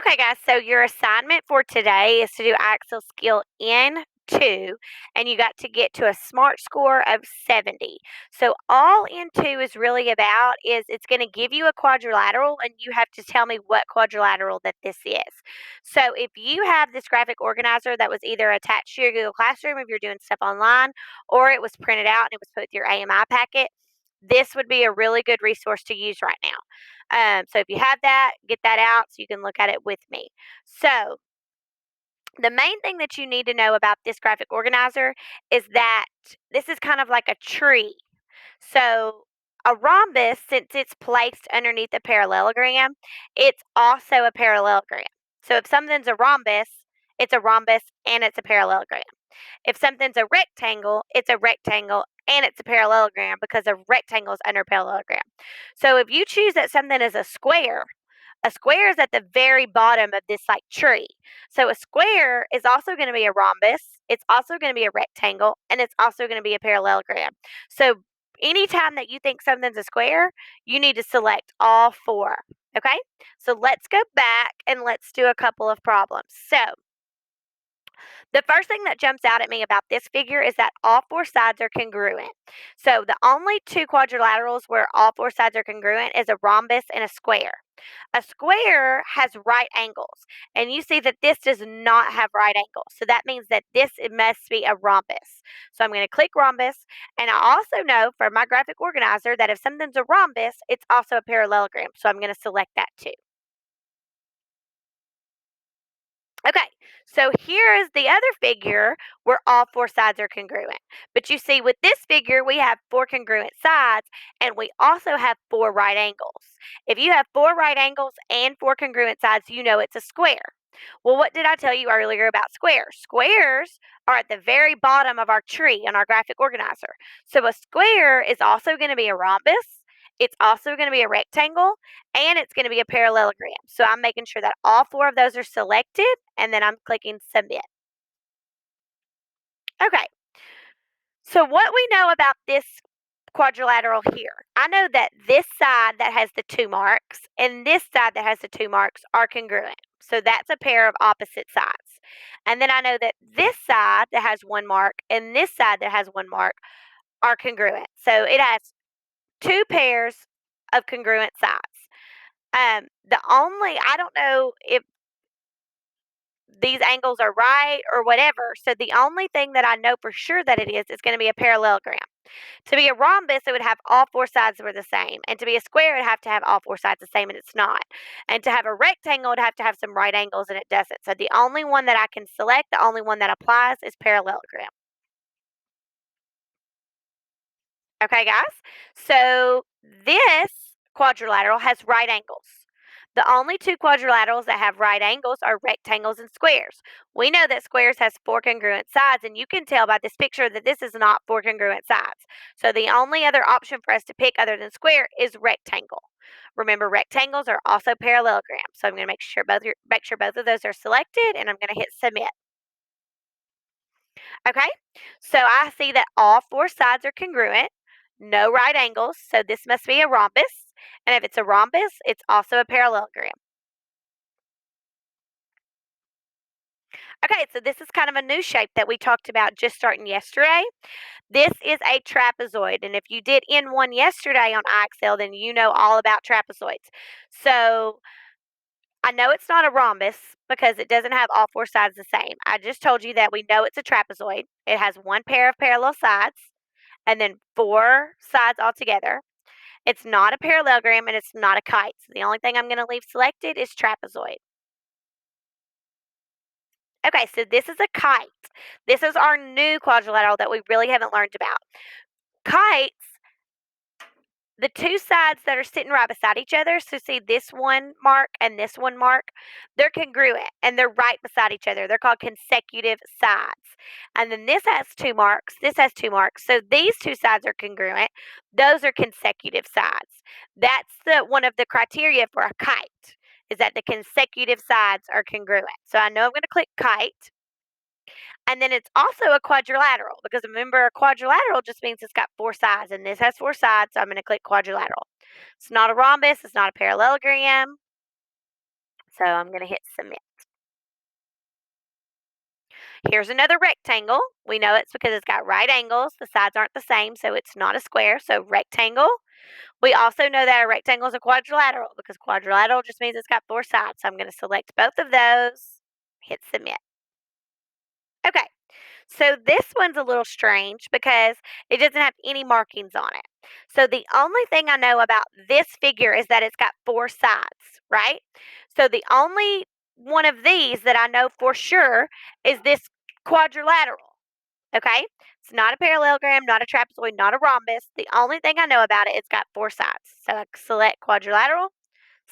Okay, guys, so your assignment for today is to do Axel skill N2, and you got to get to a smart score of 70. So, all N2 is really about is it's going to give you a quadrilateral, and you have to tell me what quadrilateral that this is. So, if you have this graphic organizer that was either attached to your Google Classroom if you're doing stuff online, or it was printed out and it was put with your AMI packet, this would be a really good resource to use right now. So if you have that, get that out so you can look at it with me. So the main thing that you need to know about this graphic organizer is that this is kind of like a tree. So a rhombus, since it's placed underneath a parallelogram, it's also a parallelogram. So if something's it's a rhombus and it's a parallelogram. If something's a rectangle, it's a rectangle and it's a parallelogram because a rectangle is under a parallelogram. So if you choose that something is a square is at the very bottom of this like tree. So a square is also going to be a rhombus, it's also going to be a rectangle, and it's also going to be a parallelogram. So anytime that you think something's a square, you need to select all four. Okay? So let's go back and let's do a couple of problems. So the first thing that jumps out at me about this figure is that all four sides are congruent. So the only two quadrilaterals where all four sides are congruent is a rhombus and a square. A square has right angles, and you see that this does not have right angles. So that means that it must be a rhombus. So I'm going to click rhombus, and I also know from my graphic organizer that if something's a rhombus, it's also a parallelogram. So I'm going to select that too. Okay, so here is the other figure where all four sides are congruent. But you see, with this figure, we have four congruent sides and we also have four right angles. If you have four right angles and four congruent sides, you know it's a square. Well, what did I tell you earlier about squares? Squares are at the very bottom of our tree on our graphic organizer. So a square is also going to be a rhombus. It's also going to be a rectangle and it's going to be a parallelogram. So I'm making sure that all four of those are selected and then I'm clicking submit. Okay, so what we know about this quadrilateral here, I know that this side that has the two marks and this side that has the two marks are congruent. So that's a pair of opposite sides. And then I know that this side that has one mark and this side that has one mark are congruent. So it has two pairs of congruent sides. I don't know if these angles are right or whatever. So the only thing that I know for sure that it is going to be a parallelogram. To be a rhombus, it would have all four sides were the same. And to be a square, it would have to have all four sides the same, and it's not. And to have a rectangle, it would have to have some right angles, and it doesn't. So the only one that I can select, the only one that applies is parallelogram. Okay, guys? So this quadrilateral has right angles. The only two quadrilaterals that have right angles are rectangles and squares. We know that squares has four congruent sides, and you can tell by this picture that this is not four congruent sides. So the only other option for us to pick other than square is rectangle. Remember, rectangles are also parallelograms. So I'm going to make sure both of those are selected, and I'm going to hit submit. Okay, so I see that all four sides are congruent, no right angles, so this must be a rhombus. And if it's a rhombus, it's also a parallelogram. Okay, so this is kind of a new shape that we talked about just starting yesterday. This is a trapezoid, and if you did N1 yesterday on Excel, then you know all about trapezoids. So I know it's not a rhombus because it doesn't have all four sides the same. I just told you that we know it's a trapezoid. It has one pair of parallel sides and then four sides altogether. It's not a parallelogram and it's not a kite. So the only thing I'm going to leave selected is trapezoid. Okay, so this is a kite. This is our new quadrilateral that we really haven't learned about. Kites, the two sides that are sitting right beside each other, so see this one mark and this one mark, they're congruent and they're right beside each other. They're called consecutive sides. And then this has two marks, this has two marks. So these two sides are congruent. Those are consecutive sides. That's the one of the criteria for a kite is that the consecutive sides are congruent. So I know I'm going to click kite. And then it's also a quadrilateral because remember, a quadrilateral just means it's got four sides, and this has four sides, so I'm going to click quadrilateral. It's not a rhombus, it's not a parallelogram. So I'm going to hit submit. Here's another rectangle. We know it's because it's got right angles. The sides aren't the same, so it's not a square. So rectangle. We also know that a rectangle is a quadrilateral because quadrilateral just means it's got four sides. So I'm going to select both of those, hit submit. Okay, so this one's a little strange because it doesn't have any markings on it. So the only thing I know about this figure is that it's got four sides, right? So the only one of these that I know for sure is this quadrilateral. Okay? It's not a parallelogram, not a trapezoid, not a rhombus. The only thing I know about it, it's got four sides. So I select quadrilateral,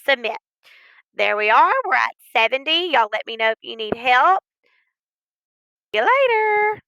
submit. There we are. We're at 70. Y'all let me know if you need help. See you later.